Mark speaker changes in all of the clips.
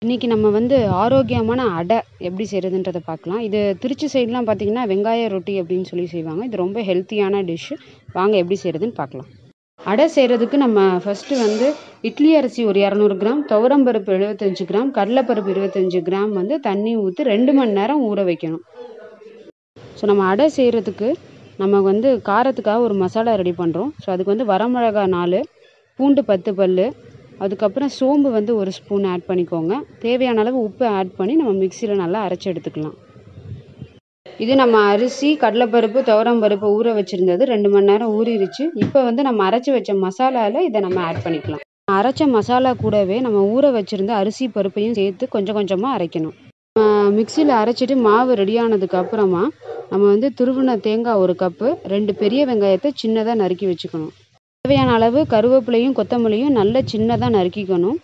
Speaker 1: இன்றைக்கி நம்ம வந்து ஆரோக்கியமான அடை எப்படி செய்கிறதுன்றதை பார்க்கலாம். இது திருச்சி சைட்லாம் பார்த்திங்கன்னா வெங்காய ரொட்டி அப்படின்னு சொல்லி செய்வாங்க. இது ரொம்ப ஹெல்த்தியான டிஷ்ஷு. வாங்க எப்படி செய்கிறதுன்னு பார்க்கலாம். அடை செய்கிறதுக்கு நம்ம ஃபஸ்ட்டு வந்து இட்லி அரிசி ஒரு 200 கிராம், துவரம்பருப்பு 75 கிராம், கடலைப்பருப்பு 25 கிராம் வந்து தண்ணி ஊற்றி 2 மணி நேரம் ஊற வைக்கணும். ஸோ நம்ம அடை செய்கிறதுக்கு நம்ம வந்து காரத்துக்காக ஒரு மசாலா ரெடி பண்ணுறோம். ஸோ அதுக்கு வந்து வரமிளகா 4, பூண்டு 10 பல், அதுக்கப்புறம் சோம்பு வந்து 1 ஸ்பூன் ஆட் பண்ணிக்கோங்க. தேவையான அளவு உப்பு ஆட் பண்ணி நம்ம மிக்சியில் நல்லா அரைச்சி எடுத்துக்கலாம். இது நம்ம அரிசி, கடலைப்பருப்பு, துவரம்பருப்பு ஊற வச்சுருந்தது 2 மணி நேரம் ஊறிடுச்சு. இப்போ வந்து நம்ம அரைச்சி வச்ச மசாலாவில் இதை நம்ம ஆட் பண்ணிக்கலாம். அரைச்ச மசாலா கூடவே நம்ம ஊற வச்சுருந்த அரிசி பருப்பையும் சேர்த்து கொஞ்சம் கொஞ்சமாக அரைக்கணும். மிக்சியில் அரைச்சிட்டு மாவு ரெடியானதுக்கு அப்புறமா நம்ம வந்து துருவின தேங்காய் 1 கப்பு, 2 பெரிய வெங்காயத்தை சின்னதாக நறுக்கி வச்சுக்கணும். தேவையான அளவு கருவேப்பிலையும் கொத்தமல்லியும் நல்லா சின்னதாக நறுக்கிக்கணும்.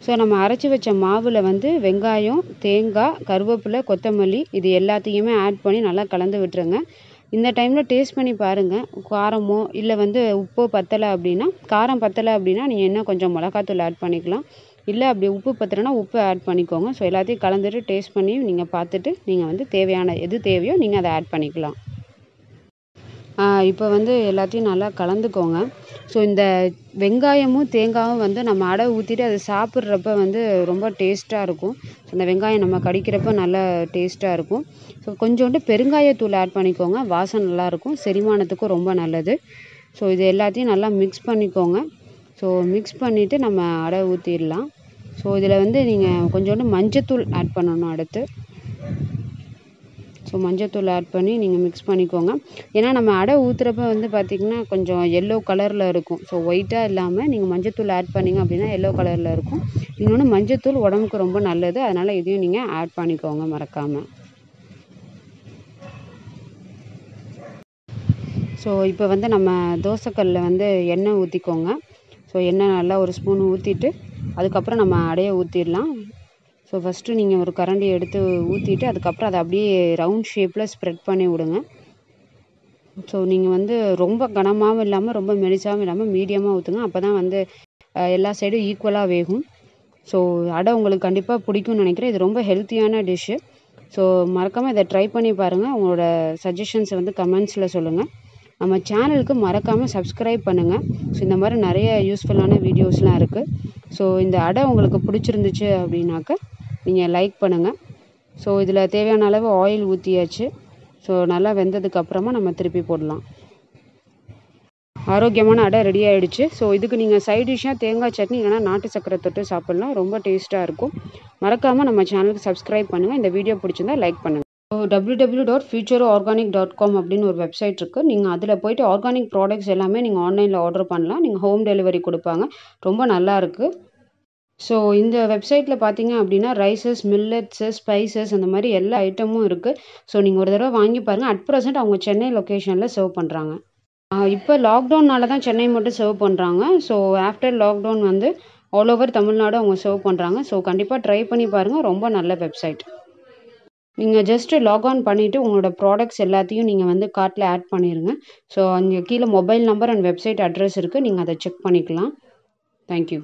Speaker 1: ஸோ நம்ம அரைச்சி வச்ச மாவில் வந்து வெங்காயம், தேங்காய், கருவேப்பிலை, கொத்தமல்லி இது எல்லாத்தையுமே ஆட் பண்ணி நல்லா கலந்து விட்டுருங்க. இந்த டைமில் டேஸ்ட் பண்ணி பாருங்கள். காரமோ இல்லை வந்து உப்போ பத்தலை அப்படின்னா, காரம் பத்தலை அப்படின்னா நீங்கள் இன்னும் கொஞ்சம் மிளகாத்தூள் ஆட் பண்ணிக்கலாம். இல்லை அப்படி உப்பு பத்தலைன்னா உப்பு ஆட் பண்ணிக்கோங்க. ஸோ எல்லாத்தையும் கலந்துட்டு டேஸ்ட் பண்ணி நீங்கள் பார்த்துட்டு நீங்கள் வந்து தேவையான எது தேவையோ நீங்கள் அதை ஆட் பண்ணிக்கலாம். இப்போ வந்து எல்லாத்தையும் நல்லா கலந்துக்கோங்க. ஸோ இந்த வெங்காயமும் தேங்காயும் வந்து நம்ம அடை ஊற்றிட்டு அதை சாப்பிட்றப்ப வந்து ரொம்ப டேஸ்ட்டாக இருக்கும். ஸோ இந்த வெங்காயம் நம்ம கடிக்கிறப்ப நல்லா டேஸ்ட்டாக இருக்கும். ஸோ கொஞ்சோண்டு பெருங்காயத்தூள் ஆட் பண்ணிக்கோங்க. வாசம் நல்லாயிருக்கும், செரிமானத்துக்கும் ரொம்ப நல்லது. ஸோ இது எல்லாத்தையும் நல்லா மிக்ஸ் பண்ணிக்கோங்க. ஸோ மிக்ஸ் பண்ணிவிட்டு நம்ம அடை ஊற்றிடலாம். ஸோ இதில் வந்து நீங்கள் கொஞ்சோண்டு மஞ்சத்தூள் ஆட் பண்ணணும் அடுத்து. ஸோ மஞ்சத்தூள் ஆட் பண்ணி நீங்கள் மிக்ஸ் பண்ணிக்கோங்க. ஏன்னா நம்ம அடை ஊற்றுறப்ப வந்து பார்த்திங்கன்னா கொஞ்சம் எல்லோ கலரில் இருக்கும். ஸோ ஒயிட்டாக இல்லாமல் நீங்கள் மஞ்சத்தூள் ஆட் பண்ணிங்க அப்படின்னா எல்லோ கலரில் இருக்கும். இன்னொன்று மஞ்சத்தூள் உடம்புக்கு ரொம்ப நல்லது. அதனால் இதையும் நீங்கள் ஆட் பண்ணிக்கோங்க மறக்காமல். ஸோ இப்போ வந்து நம்ம தோசைக்கல்லில் வந்து எண்ணெய் ஊற்றிக்கோங்க. ஸோ எண்ணெய் நல்லா 1 ஸ்பூன் ஊற்றிட்டு அதுக்கப்புறம் நம்ம அடையை ஊற்றிடலாம். ஸோ ஃபஸ்ட்டு நீங்கள் ஒரு கரண்டி எடுத்து ஊற்றிட்டு அதுக்கப்புறம் அதை அப்படியே ரவுண்ட் ஷேப்பில் ஸ்ப்ரெட் பண்ணி விடுங்க. ஸோ நீங்கள் வந்து ரொம்ப கனமாகவும் இல்லாமல் ரொம்ப மெலிசாகவும் இல்லாமல் மீடியமாக ஊற்றுங்க. அப்போ தான் வந்து எல்லா சைடும் ஈக்குவலாக வேகும். ஸோ அடை உங்களுக்கு கண்டிப்பாக பிடிக்கும்னு நினைக்கிறேன். இது ரொம்ப ஹெல்த்தியான டிஷ்ஷு. ஸோ மறக்காமல் இதை ட்ரை பண்ணி பாருங்கள். உங்களோட சஜஷன்ஸை வந்து கமெண்ட்ஸில் சொல்லுங்கள். நம்ம சேனலுக்கு மறக்காமல் சப்ஸ்கிரைப் பண்ணுங்கள். ஸோ இந்த மாதிரி நிறைய யூஸ்ஃபுல்லான வீடியோஸ்லாம் இருக்குது. ஸோ இந்த அடை உங்களுக்கு பிடிச்சிருந்துச்சு அப்படின்னாக்க நீங்கள் லைக் பண்ணுங்கள். ஸோ இதில் தேவையான அளவு ஆயில் ஊற்றியாச்சு. ஸோ நல்லா வெந்ததுக்கப்புறமா நம்ம திருப்பி போடலாம். ஆரோக்கியமான அடை ரெடி ஆகிடுச்சு. ஸோ இதுக்கு நீங்கள் சைட் டிஷ்ஷாக தேங்காய் சட்னி இல்லைனா நாட்டு சக்கரை தொட்டு சாப்பிட்லாம். ரொம்ப டேஸ்ட்டாக இருக்கும். மறக்காமல் நம்ம சேனலுக்கு சப்ஸ்கிரைப் பண்ணுங்கள். இந்த வீடியோ பிடிச்சிருந்தா லைக் பண்ணுங்கள். www.futureorganic.com அப்படின்னு ஒரு வெப்சைட் இருக்குது. நீங்கள் அதில் போய்ட்டு ஆர்கானிக் ப்ராடக்ட்ஸ் எல்லாமே நீங்கள் ஆன்லைனில் ஆர்டர் பண்ணலாம். நீங்கள் ஹோம் டெலிவரி கொடுப்பாங்க. ரொம்ப நல்லாயிருக்கு. ஸோ இந்த வெப்சைட்டில் பார்த்தீங்க அப்படின்னா ரைஸஸ், மில்லட்ஸு, ஸ்பைசஸ் அந்த மாதிரி எல்லா ஐட்டமும் இருக்குது. ஸோ நீங்கள் ஒரு தடவை வாங்கி பாருங்கள். அட் ப்ரெசென்ட் அவங்க சென்னை லொக்கேஷனில் சர்வ் பண்ணுறாங்க. இப்போ லாக்டவுன்னால தான் சென்னை மட்டும் சர்வ் பண்ணுறாங்க. ஸோ ஆஃப்டர் லாக்டவுன் வந்து ஆல் ஓவர் தமிழ்நாடு அவங்க சர்வ் பண்ணுறாங்க. ஸோ கண்டிப்பாக ட்ரை பண்ணி பாருங்கள். ரொம்ப நல்ல வெப்சைட். நீங்கள் ஜஸ்ட்டு லாக்ஆன் பண்ணிவிட்டு உங்களோட ப்ராடக்ட்ஸ் எல்லாத்தையும் நீங்கள் வந்து கார்ட்டில் ஆட் பண்ணிடுங்க. ஸோ அங்கே கீழே mobile number and website address இருக்குது. நீங்கள் அதை செக் பண்ணிக்கலாம். தேங்க்யூ.